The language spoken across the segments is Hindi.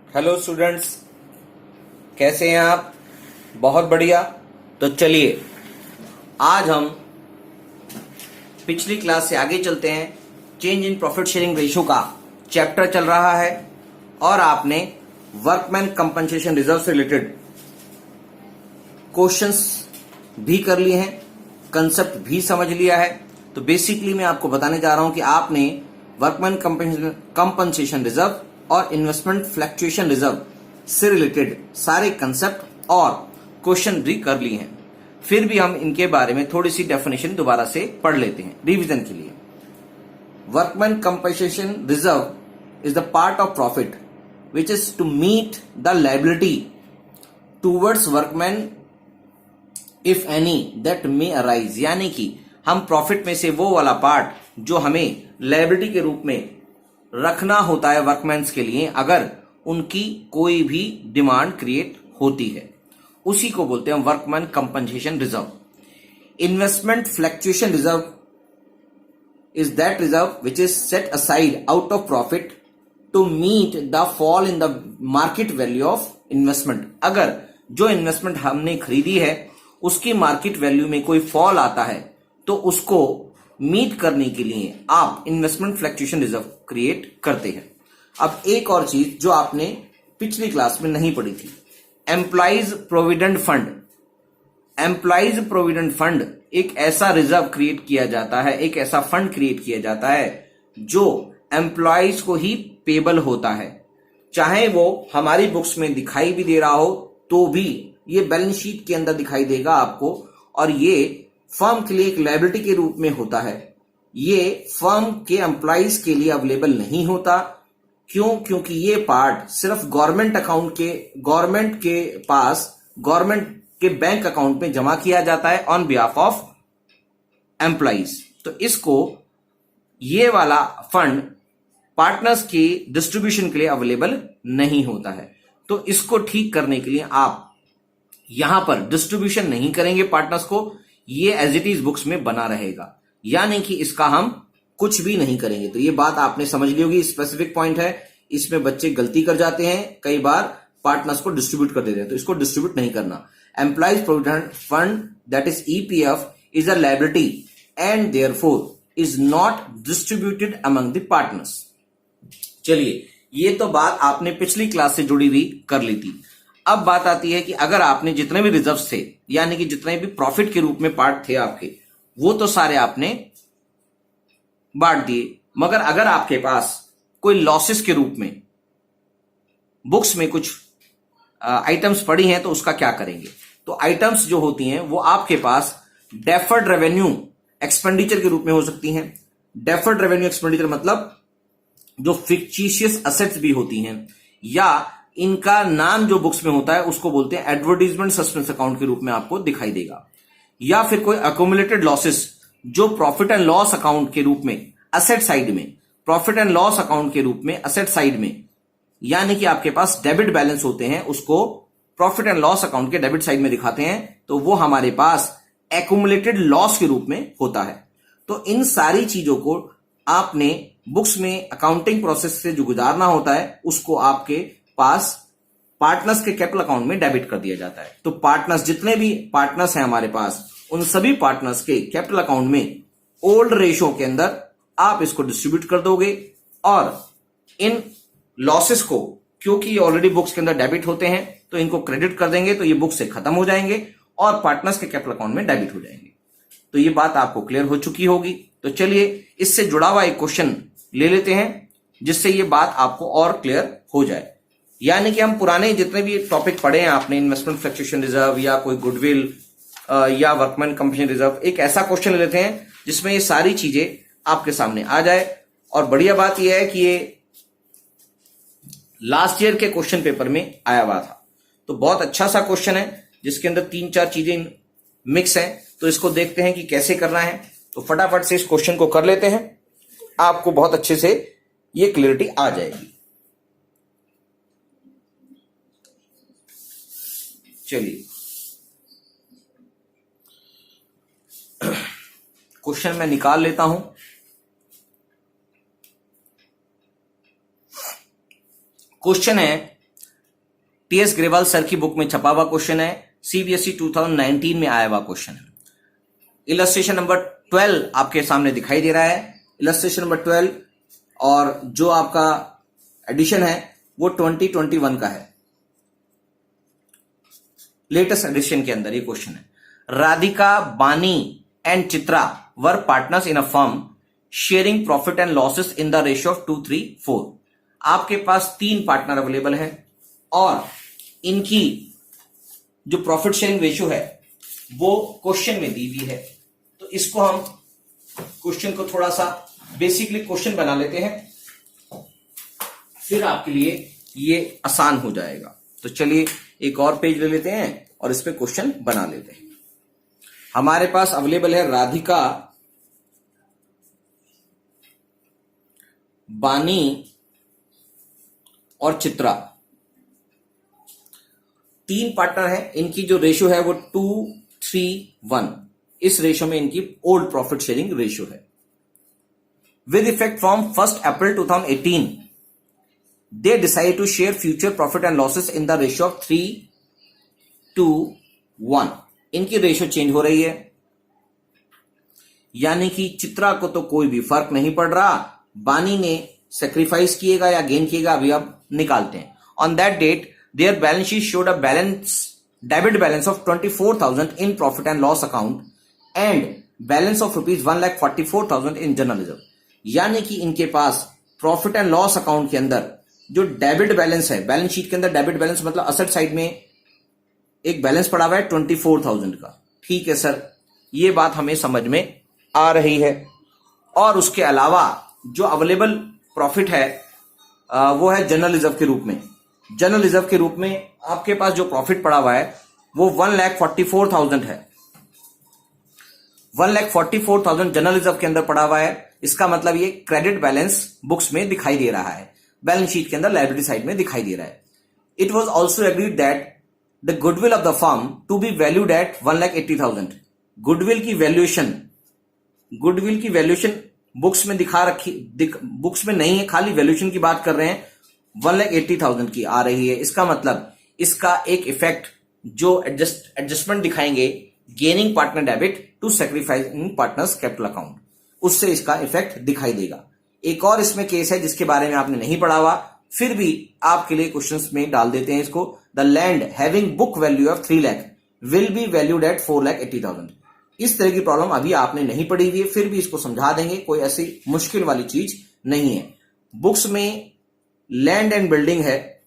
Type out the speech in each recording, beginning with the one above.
हेलो स्टूडेंट्स, कैसे हैं आप? बहुत बढ़िया। तो चलिए आज हम पिछली क्लास से आगे चलते हैं। Change in profit sharing ratio का चैप्टर चल रहा है और आपने वर्कमैन कंपनसेशन रिजर्व से रिलेटेड क्वेश्चंस भी कर लिए हैं, कंसेप्ट भी समझ लिया है। तो बेसिकली मैं आपको बताने जा रहा हूं कि आपने वर्कमैन कंपनसेशन रिजर्व और इन्वेस्टमेंट फ्लक्चुएशन रिजर्व से रिलेटेड सारे कंसेप्ट और क्वेश्चन भी कर लिए हैं। फिर भी हम इनके बारे में थोड़ी सी डेफिनेशन दोबारा से पढ़ लेते हैं रिवीजन के लिए। Workman compensation reserve is the part of profit which is to meet the liability towards workman if any that may arise, यानी कि हम प्रॉफिट में से वो वाला पार्ट जो हमें लायबिलिटी के रूप में रखना होता है वर्कमैन्स के लिए, अगर उनकी कोई भी डिमांड क्रिएट होती है, उसी को बोलते हैं workman compensation reserve. Investment fluctuation reserve is that reserve which is set aside out of profit to meet the fall in the market value of investment. अगर जो इन्वेस्टमेंट हमने खरीदी है उसकी मार्केट वैल्यू में कोई फॉल आता है तो उसको मीट करने के लिए आप इन्वेस्टमेंट फ्लक्चुएशन रिजर्व क्रिएट करते हैं। अब एक और चीज जो आपने पिछली क्लास में नहीं पढ़ी थी, employees provident fund. Employees provident fund एक ऐसा रिजर्व क्रिएट किया जाता है, एक ऐसा फंड क्रिएट किया जाता है जो एम्प्लॉइज को ही पेबल होता है। चाहे वो हमारी बुक्स में दिखाई भी दे रहा हो तो भी ये बैलेंस शीट के अंदर दिखाई देगा आपको, और ये फर्म के लिए एक लायबिलिटी के रूप में होता है। ये फर्म के एम्प्लॉइज के लिए अवेलेबल नहीं होता। क्यों? क्योंकि ये पार्ट सिर्फ गवर्नमेंट के पास गवर्नमेंट के बैंक अकाउंट में जमा किया जाता है ऑन बिहाफ ऑफ एम्प्लॉइज। तो इसको ये वाला फंड पार्टनर्स की डिस्ट्रीब्यूशन के लिए अवेलेबल नहीं होता है। तो इसको ठीक करने के लिए आप यहां पर डिस्ट्रीब्यूशन नहीं करेंगे पार्टनर्स को, ये एज इट इज बुक्स में बना रहेगा, यानी कि इसका हम कुछ भी नहीं करेंगे। तो ये बात आपने समझ ली होगी, स्पेसिफिक पॉइंट है। इसमें बच्चे गलती कर जाते हैं, कई बार पार्टनर्स को डिस्ट्रीब्यूट कर देते हैं, तो इसको डिस्ट्रीब्यूट नहीं करना। Employees provident fund that is EPF is a liability and therefore is not distributed among the partners. चलिए, ये तो बात आपने पिछली क्लास से जुड़ी हुई कर ली थी। अब बात आती है कि अगर आपने जितने भी रिजर्व्स थे, यानी कि जितने भी प्रॉफिट के रूप में पार्ट थे आपके, वो तो सारे आपने बांट दिए, मगर अगर आपके पास कोई लॉसेस के रूप में बुक्स में कुछ आइटम्स पड़ी हैं तो उसका क्या करेंगे? तो आइटम्स जो होती हैं वो आपके पास डेफर्ड रेवेन्यू एक्सपेंडिचर के रूप में हो सकती हैं। डेफर्ड रेवेन्यू एक्सपेंडिचर मतलब जो फिक्टिशियस असेट्स भी होती हैं, या इनका नाम जो बुक्स में होता है उसको बोलते हैं एडवर्टाइजमेंट सस्पेंस अकाउंट के रूप में आपको दिखाई देगा। या फिर कोई अकोमुलेटेड लॉसेस जो प्रॉफिट एंड लॉस अकाउंट के रूप में असेट साइड में, प्रॉफिट एंड लॉस अकाउंट के रूप में असेट साइड में, यानी कि आपके पास डेबिट बैलेंस होते हैं, उसको प्रॉफिट एंड लॉस अकाउंट के डेबिट साइड में दिखाते हैं, तो वो हमारे पास एकुमुलेटेड लॉस के रूप में होता है। तो इन सारी चीजों को आपने बुक्स में अकाउंटिंग प्रोसेस से जो गुजारना होता है उसको आपके पास पार्टनर्स के कैपिटल अकाउंट में डेबिट कर दिया जाता है। तो पार्टनर्स, जितने भी पार्टनर्स हैं हमारे पास, उन सभी पार्टनर्स के कैपिटल अकाउंट में ओल्ड रेशो के अंदर आप इसको डिस्ट्रीब्यूट कर दोगे, और इन लॉसेस को, क्योंकि ये ऑलरेडी बुक्स के अंदर डेबिट होते हैं, तो इनको क्रेडिट कर देंगे, तो ये बुक से खत्म हो जाएंगे और पार्टनर्स के कैपिटल अकाउंट में डेबिट हो जाएंगे। तो ये बात आपको क्लियर हो चुकी होगी। तो चलिए इससे जुड़ा हुआ एक क्वेश्चन ले लेते हैं जिससे ये बात आपको और क्लियर हो जाए। यानी कि हम पुराने जितने भी टॉपिक पढ़े हैं आपने, इन्वेस्टमेंट फ्लक्चुएशन रिजर्व या कोई गुडविल या वर्कमैन कंपनसेशन रिजर्व, एक ऐसा क्वेश्चन ले लेते हैं जिसमें ये सारी चीजें आपके सामने आ जाए। और बढ़िया बात यह है कि ये लास्ट ईयर के क्वेश्चन पेपर में आया हुआ था, तो बहुत अच्छा सा क्वेश्चन है जिसके अंदर 3-4 चीजें मिक्स हैं। तो इसको देखते हैं कि कैसे करना है। तो फटाफट से इस क्वेश्चन को कर लेते हैं, आपको बहुत अच्छे से ये क्लियरिटी आ जाएगी। चलिए, क्वेश्चन मैं निकाल लेता हूं। क्वेश्चन है टीएस ग्रेवाल सर की बुक में छपा हुआ क्वेश्चन है, सीबीएसई 2019 में आया हुआ क्वेश्चन है। इलस्ट्रेशन नंबर 12 आपके सामने दिखाई दे रहा है, इलस्ट्रेशन नंबर 12, और जो आपका एडिशन है वो 2021 का है, लेटेस्ट एडिशन के अंदर ये क्वेश्चन है। राधिका, बानी and Chitra were partners in a firm sharing profit and losses in the ratio of 2:3:4। आपके पास 3 पार्टनर अवेलेबल है और इनकी जो प्रॉफिट शेयरिंग रेशियो है वो क्वेश्चन में दी हुई है। तो इसको हम क्वेश्चन को थोड़ा सा बेसिकली क्वेश्चन बना लेते हैं, फिर आपके लिए ये आसान हो जाएगा। तो चलिए एक और पेज ले लेते हैं और इस पे क्वेश्चन बना लेते हैं। हमारे पास अवेलेबल है राधिका, बानी और चित्रा, 3 पार्टनर हैं। इनकी जो रेशियो है वो 2:3:1, इस रेशियो में इनकी ओल्ड प्रॉफिट शेयरिंग रेशियो है। With effect from 1 April 2018 they decide to share future profit and losses in the ratio of 3:1। इनकी रेशियो चेंज हो रही है, यानी कि चित्रा को तो कोई भी फर्क नहीं पड़ रहा, बानी ने सेक्रीफाइस किएगा या गेन किएगा अभी अब निकालते हैं। On that date their balance sheet showed a debit balance of 24,000 in profit and loss account and balance of rupees 1,44,000 in general reserve. यानी कि इनके पास प्रॉफिट एंड लॉस अकाउंट के अंदर जो डेबिट बैलेंस है, बैलेंस शीट के अंदर डेबिट बैलेंस मतलब असेट साइड में एक बैलेंस पड़ा हुआ है 24,000 का। ठीक है सर, ये बात हमें समझ में आ रही है। और उसके अलावा जो अवेलेबल प्रॉफिट है वो है जनरल रिजर्व के रूप में। जनरल रिजर्व के रूप में आपके पास जो प्रॉफिट पड़ा हुआ है वो 1,44,000 है। 1,44,000 जनरल रिजर्व के अंदर पड़ा हुआ है। इसका मतलब ये क्रेडिट बैलेंस बुक्स में दिखाई दे रहा है, बैलेंस शीट के अंदर लायबिलिटी साइड में दिखाई दे रहा है। It was also agreed that the goodwill of the firm to be valued at 1,80,000। Goodwill की वैल्यूएशन बुक्स में दिखा रखी, बुक्स में नहीं है, खाली वैल्यूएशन की बात कर रहे हैं, 1,80,000 की आ रही है। इसका मतलब इसका एक इफेक्ट जो एडजस्टमेंट दिखाएंगे gaining partner debit to sacrificing partners capital account, उससे इसका इफेक्ट दिखाई देगा। एक और इसमें केस है जिसके बारे में आपने नहीं पढ़ा हुआ, फिर भी आपके लिए क्वेश्चंस में डाल देते हैं इसको। The land having book value of 3 lakh will be valued eight 4,80,000। इस तरह की प्रॉब्लम अभी आपने नहीं पढ़ी हुई है, फिर भी इसको समझा देंगे, कोई ऐसी मुश्किल वाली चीज नहीं है। बुक्स में लैंड एंड बिल्डिंग है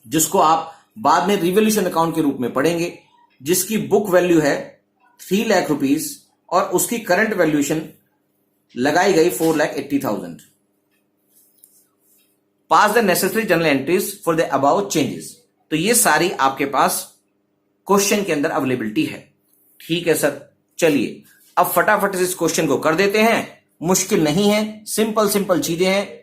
जिसको आप बाद में रिवोल्यूशन अकाउंट के रूप में पढ़ेंगे, जिसकी बुक वैल्यू है 3 लाख रुपीज और उसकी करंट वैल्यूएशन लगाई गई 4,80,000। Pass the necessary journal entries for the above changes. तो ये सारी आपके पास क्वेश्चन के अंदर अवेलेबिलिटी है। ठीक है सर, चलिए अब फटाफट से इस क्वेश्चन को कर देते हैं। मुश्किल नहीं है, सिंपल चीजें हैं।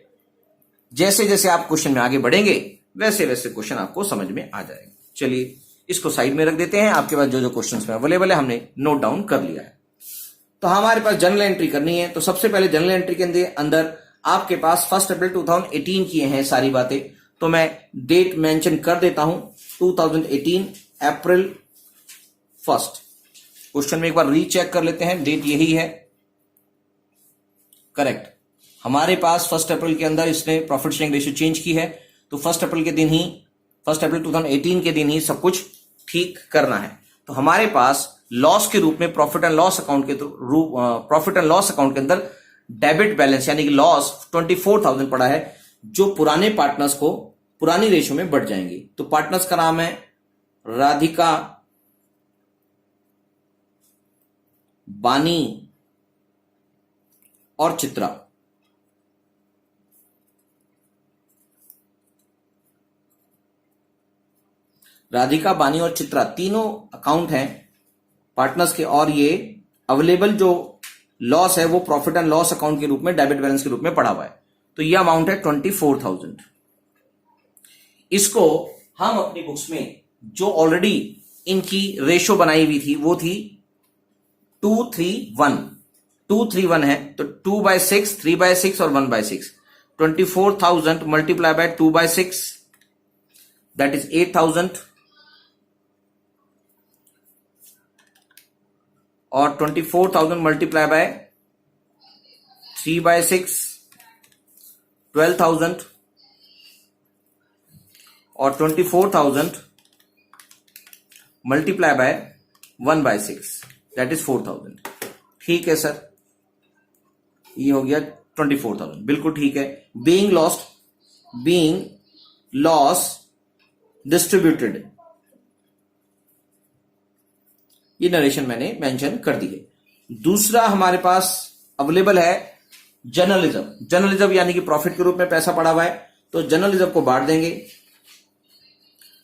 जैसे जैसे आप क्वेश्चन में आगे बढ़ेंगे वैसे वैसे क्वेश्चन आपको समझ में आ जाएगा। चलिए इसको साइड में रख देते हैं। आपके पास जो जो क्वेश्चन में अवेलेबल है हमने नोट डाउन कर लिया है। तो हमारे पास जनरल एंट्री करनी है। तो सबसे पहले जनरल एंट्री के अंदर आपके पास 1 अप्रैल 2018 की हैं सारी बातें। तो मैं डेट मेंशन कर देता हूं 2018 अप्रैल 1। क्वेश्चन में एक बार रीचेक कर लेते हैं, डेट यही है, करेक्ट। हमारे पास 1 अप्रैल के अंदर इसने प्रॉफिट शेयरिंग रेशियो चेंज की है। तो 1 अप्रैल के दिन ही, 1 अप्रैल 2018 के दिन ही सब कुछ ठीक करना है। तो हमारे पास लॉस के रूप में प्रॉफिट एंड लॉस अकाउंट के अंदर डेबिट बैलेंस यानी कि लॉस 24,000 पड़ा है, जो पुराने पार्टनर्स को पुरानी रेशियो में बढ़ जाएंगे। तो पार्टनर्स का नाम है राधिका, बानी और चित्रा। राधिका, बानी और चित्रा तीनों अकाउंट हैं पार्टनर्स के, और ये अवेलेबल जो लॉस है वो प्रॉफिट एंड लॉस अकाउंट के रूप में डेबिट बैलेंस के रूप में पड़ा हुआ है। तो ये अमाउंट है 24,000। इसको हम अपनी बुक्स में जो ऑलरेडी इनकी रेशियो बनाई हुई थी वो थी 2:3:1। 2:3:1 है तो 2/6, 3/6 और 1/6। 24,000 मल्टीप्लाई बाय 2/6 दैट इज 8,000 और 24,000 मल्टीप्लाई बाय 3/6 12,000 और 24,000 मल्टीप्लाई बाय 1/6 दैट इज 4,000। ठीक है सर, ये हो गया 24,000, बिल्कुल ठीक है। बीइंग लॉस डिस्ट्रीब्यूटेड, ये नरेशन मैंने मेंशन कर दी है। दूसरा हमारे पास अवेलेबल है जर्नलिज्म। जर्नलिज्म यानी कि प्रॉफिट के रूप में पैसा पड़ा हुआ है, तो जर्नलिज्म को बांट देंगे।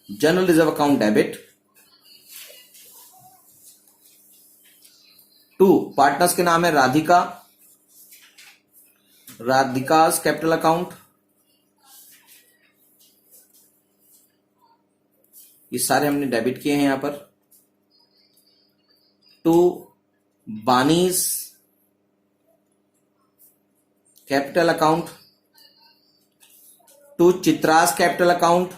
Journalism account debit to partners के नाम है राधिकास कैपिटल अकाउंट, ये सारे हमने डेबिट किए हैं यहां पर। To Bani's capital account, to Chitra's capital account,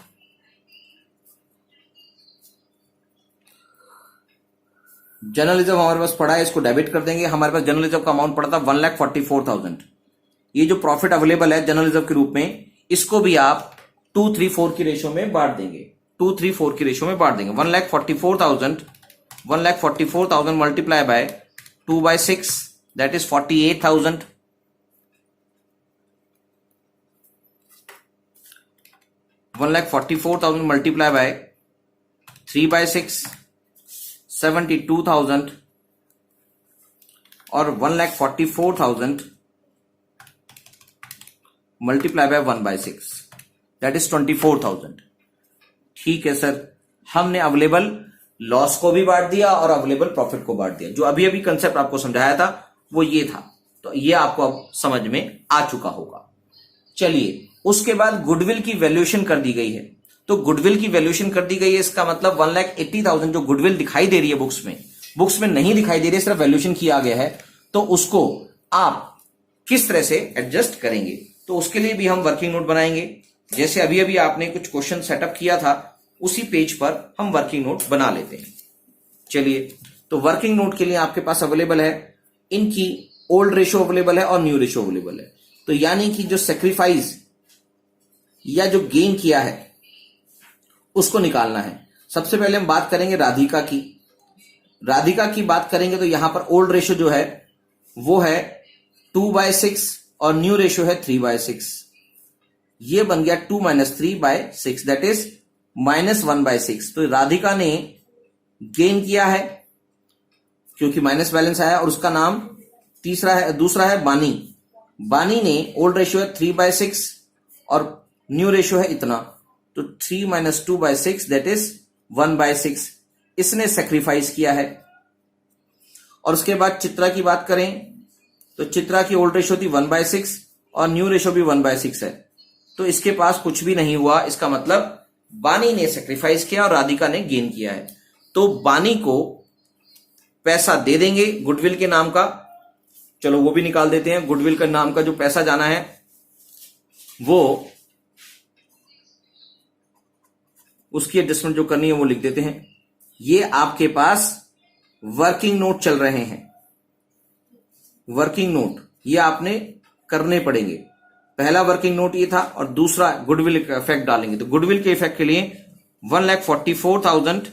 journalism हमारे पास पड़ा है, इसको डेबिट कर देंगे। हमारे पास जर्नलिज्म का अमाउंट पड़ा था 1,44,000। ये जो प्रॉफिट अवेलेबल है जर्नलिज्म के रूप में, इसको भी आप 2:3:4 की रेशो में बांट देंगे। 2:3:4 की रेशो में बांट देंगे। 1,44,000 multiply by 2/6 that is 48,000। 1,44,000 multiply by 3/6 72,000 और 1,44,000 मल्टीप्लाई बाय 1/6 दैट इज 24,000। ठीक है सर, हमने अवेलेबल लॉस को भी बांट दिया और अवेलेबल प्रॉफिट को बांट दिया। जो अभी अभी कंसेप्ट आपको समझाया था वो ये था, तो ये आपको अब समझ में आ चुका होगा। चलिए, उसके बाद गुडविल की वैल्यूएशन कर दी गई है। तो गुडविल की वैल्यूएशन कर दी गई है, इसका मतलब 1,80,000 जो गुडविल दिखाई दे रही है बुक्स में नहीं दिखाई दे रही है, सिर्फ वैल्यूएशन किया गया है। तो उसको आप किस तरह से एडजस्ट करेंगे, तो उसके लिए भी हम वर्किंग नोट बनाएंगे। जैसे अभी अभी आपने कुछ क्वेश्चन सेटअप किया था, उसी पेज पर हम वर्किंग नोट बना लेते हैं। चलिए, तो वर्किंग नोट के लिए आपके पास अवेलेबल है, इनकी ओल्ड रेशो अवेलेबल है और न्यू रेशो अवेलेबल है। तो यानी कि जो सेक्रीफाइस या जो गेन किया है उसको निकालना है। सबसे पहले हम बात करेंगे राधिका की। राधिका की बात करेंगे तो यहां पर ओल्ड रेशो जो है वो है 2/6 और न्यू रेशो है 3/6। ये बन गया 2 - 3/6 दैट इज -1/6। तो राधिका ने गेन किया है क्योंकि माइनस बैलेंस आया, और उसका नाम दूसरा है बानी। बानी ने ओल्ड रेशो है 3/6 और न्यू रेशो है इतना, तो 3 - 2/6 दैट इज 1/6। इसने सेक्रीफाइस किया है। और उसके बाद चित्रा की बात करें तो चित्रा की ओल्ड रेशो थी 1/6 और न्यू रेशो भी 1/6 है, तो इसके पास कुछ भी नहीं हुआ। इसका मतलब बानी ने सेक्रीफाइस किया और राधिका ने गेन किया है। तो बानी को पैसा दे देंगे गुडविल के नाम का। चलो वो भी निकाल देते हैं। गुडविल का नाम का जो पैसा जाना है वो उसकी एडजस्टमेंट जो करनी है वो लिख देते हैं। ये आपके पास वर्किंग नोट चल रहे हैं। वर्किंग नोट ये आपने करने पड़ेंगे। पहला वर्किंग नोट ये था और दूसरा गुडविल का इफेक्ट डालेंगे। तो गुडविल के इफेक्ट के लिए 1,44,000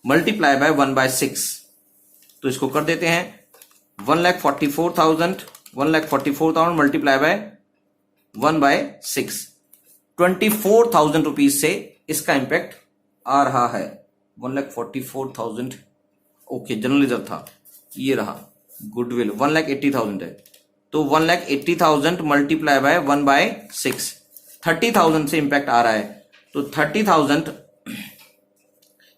मल्टीप्लाई बाय 1/6, तो इसको कर देते हैं 1,44,000 मल्टीप्लाई बाय 1/6। 24,000 रुपीज से इसका इंपैक्ट आ रहा है। 1,44,000 ओके, जर्नलिज्म था, ये रहा गुडविल 1,80,000 है, तो 1,80,000 मल्टीप्लाई बाय 1/6 30,000 से इंपैक्ट आ रहा है। तो 30,000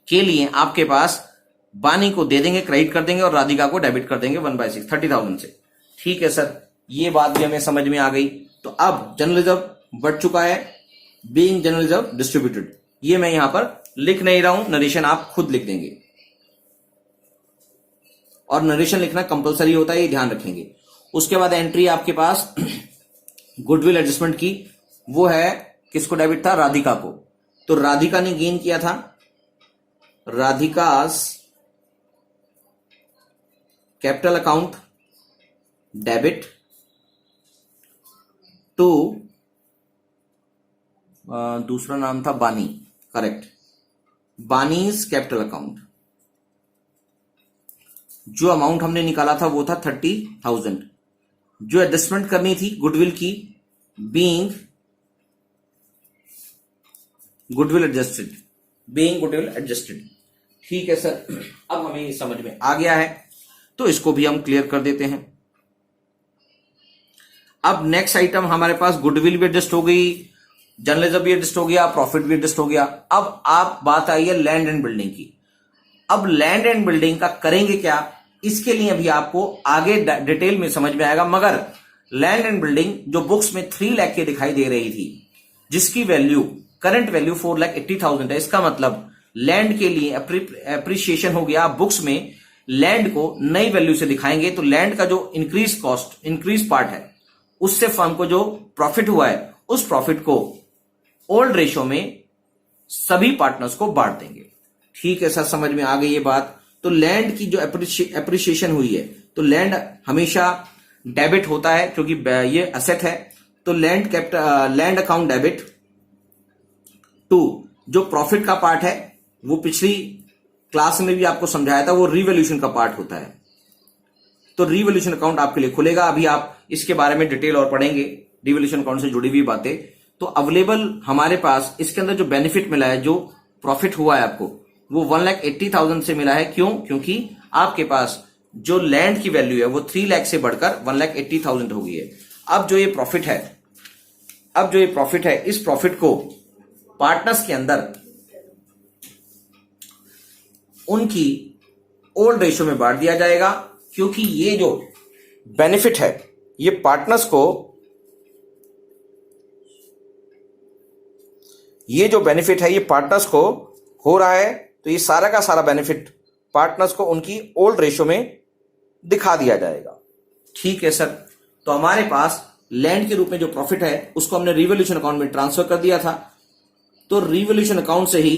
के लिए आपके पास बानी को दे देंगे, क्रेडिट कर देंगे, और राधिका को डेबिट कर देंगे 1/6 30,000 से। ठीक है सर, ये बात भी हमें समझ में आ गई। तो अब जर्नलिज्म बढ़ चुका है, बीइंग जर्नलिज्म डिस्ट्रीब्यूटेड। ये मैं यहां पर लिख नहीं रहा हूं, नरेशन आप खुद लिख देंगे, और नरेशन लिखना कंपलसरी होता है, ये ध्यान रखेंगे। उसके बाद एंट्री आपके पास गुडविल एडजस्टमेंट की, वो है किसको डेबिट था, राधिका को। तो राधिका ने गेन किया था, राधिकास कैपिटल अकाउंट डेबिट टू, दूसरा नाम था बानी, करेक्ट, बानीज कैपिटल अकाउंट। जो अमाउंट हमने निकाला था वो था 30,000। जो एडजस्टमेंट करनी थी गुडविल की, being goodwill adjusted, being goodwill adjusted. ठीक है सर, अब हमें ये समझ में आ गया है, तो इसको भी हम क्लियर कर देते हैं। अब नेक्स्ट आइटम हमारे पास गुडविल भी एडजस्ट हो गई, जर्नलिज्म भी एडजस्ट हो गया, प्रॉफिट भी एडजस्ट हो गया। अब आप बात आई है लैंड एंड बिल्डिंग की। अब लैंड एंड बिल्डिंग का करेंगे क्या, इसके लिए अभी आपको आगे डिटेल में समझ में आएगा। मगर लैंड एंड बिल्डिंग जो बुक्स में 3 लाख की दिखाई दे रही थी, जिसकी वैल्यू करंट वैल्यू 4,80,000 है, इसका मतलब लैंड के लिए अप्रिसिएशन हो गया। बुक्स में लैंड को नई वैल्यू से दिखाएंगे तो लैंड का जो इंक्रीज कॉस्ट, इंक्रीज पार्ट है, उससे फर्म को जो प्रॉफिट हुआ है उस प्रॉफिट को ओल्ड रेशो में सभी पार्टनर्स को बांट देंगे। ठीक है सर, समझ में आ गई ये बात। तो लैंड की जो अप्रिसिएशन हुई है, तो लैंड हमेशा डेबिट होता है क्योंकि ये असेट है। तो लैंड अकाउंट डेबिट टू, जो प्रॉफिट का पार्ट है वो पिछली क्लास में भी आपको समझाया था, वो रिवोल्यूशन का पार्ट होता है। तो रिवोल्यूशन अकाउंट आपके लिए खुलेगा। अभी आप इसके बारे में डिटेल और पढ़ेंगे, रिवोल्यूशन अकाउंट से जुड़ी हुई बातें। तो अवेलेबल हमारे पास इसके अंदर जो बेनिफिट मिला है, जो प्रॉफिट हुआ है आपको, वो 1,80,000 से मिला है। क्यों? क्योंकि आपके पास जो लैंड की वैल्यू है वो 3 लाख से बढ़कर 1,80,000 हो गई है। अब जो ये प्रॉफिट है, इस प्रॉफिट को पार्टनर्स के अंदर उनकी ओल्ड रेशो में बांट दिया जाएगा, क्योंकि ये जो बेनिफिट है ये पार्टनर्स को, हो रहा है। तो ये सारा का सारा बेनिफिट पार्टनर्स को उनकी ओल्ड रेशो में दिखा दिया जाएगा। ठीक है सर, तो हमारे पास लैंड के रूप में जो प्रॉफिट है उसको हमने रिवोल्यूशन अकाउंट में ट्रांसफर कर दिया था। तो रिवोल्यूशन अकाउंट से ही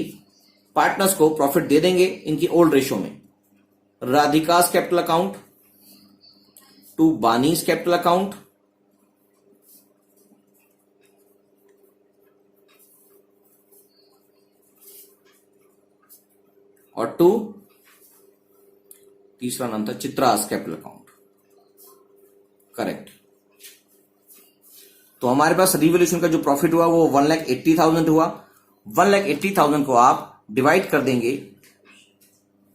पार्टनर्स को प्रॉफिट दे देंगे इनकी ओल्ड रेशो में। Radhika's capital account to Bani's capital account, और टू, तीसरा नाम था चित्रास कैपिटल अकाउंट, करेक्ट। तो हमारे पास रिवोल्यूशन का जो प्रॉफिट हुआ वो 1,80,000 हुआ। 1,80,000 को आप डिवाइड कर देंगे,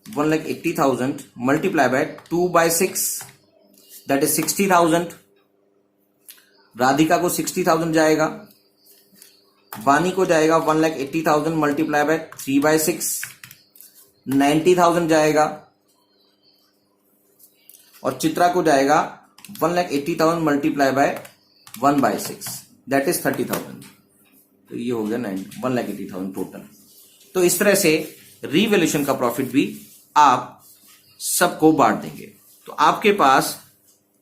1,80,000 multiply by 2/6, that is 60,000। Radhika को 60,000 जाएगा, वानी को जाएगा 1,80,000 मल्टीप्लाई बाय 3/6, 90,000 जाएगा, और चित्रा को जाएगा 1,80,000 मल्टीप्लाई बाय 1/6, दैट इज 30,000। तो ये हो गया 1,80,000 टोटल। तो इस तरह से रिवोल्यूशन का प्रॉफिट भी आप सबको बांट देंगे। तो आपके पास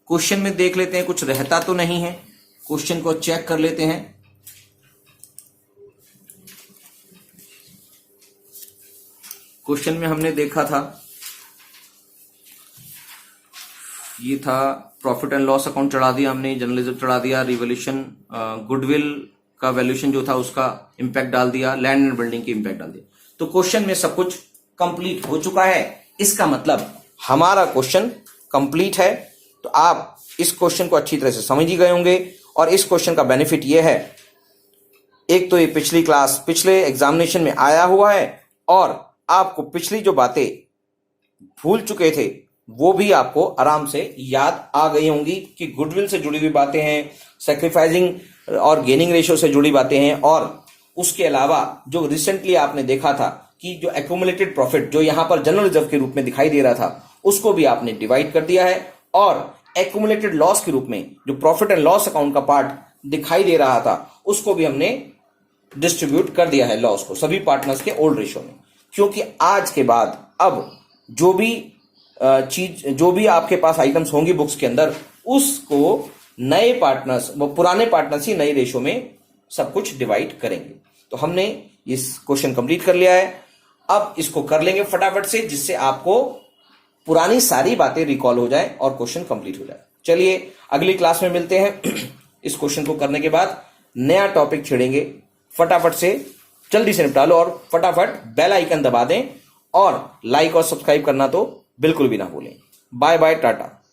क्वेश्चन में देख लेते हैं, कुछ रहता तो नहीं है, क्वेश्चन को चेक कर लेते हैं। क्वेश्चन में हमने देखा था, ये था प्रॉफिट एंड लॉस अकाउंट चढ़ा दिया हमने, जर्नलिज्म चढ़ा दिया, रिवोल्यूशन, गुडविल का वैल्यूएशन जो था उसका इंपैक्ट डाल दिया, लैंड एंड बिल्डिंग की इंपैक्ट डाल दिया। तो क्वेश्चन में सब कुछ कंप्लीट हो चुका है। इसका मतलब हमारा क्वेश्चन कंप्लीट है। तो आप इस क्वेश्चन को अच्छी तरह से समझ ही गए होंगे। और इस क्वेश्चन का बेनिफिट यह है, एक तो ये पिछले एग्जामिनेशन में आया हुआ है, और आपको पिछली जो बातें भूल चुके थे वो भी आपको आराम से याद आ गई होंगी कि गुडविल से जुड़ी हुई बातें हैं, सैक्रिफाइसिंग और गेनिंग रेशियो से जुड़ी बातें हैं, और उसके अलावा जो रिसेंटली आपने देखा था कि जो एक्यूमुलेटेड प्रॉफिट जो यहां पर जनरल रिजर्व के रूप में दिखाई दे रहा था, उसको भी आपने डिवाइड कर दिया है, और एक्यूमुलेटेड लॉस के रूप में जो प्रॉफिट एंड लॉस अकाउंट का पार्ट दिखाई दे रहा था उसको भी हमने डिस्ट्रीब्यूट कर दिया है लॉस को सभी पार्टनर्स के ओल्ड रेशियो में। क्योंकि आज के बाद अब जो भी आपके पास आइटम्स होंगी बुक्स के अंदर, उसको नए पार्टनर्स, वो पुराने पार्टनर्स ही नए रेशो में सब कुछ डिवाइड करेंगे। तो हमने इस क्वेश्चन कंप्लीट कर लिया है। अब इसको कर लेंगे फटाफट से, जिससे आपको पुरानी सारी बातें रिकॉल हो जाए और क्वेश्चन कंप्लीट हो जाए। चलिए अगली क्लास में मिलते हैं। इस क्वेश्चन को करने के बाद नया टॉपिक छेड़ेंगे। फटाफट से जल्दी से निपटा लो और फटाफट बेल आइकन दबा दें और लाइक और सब्सक्राइब करना तो बिल्कुल भी ना भूलें। Bye bye, Tata.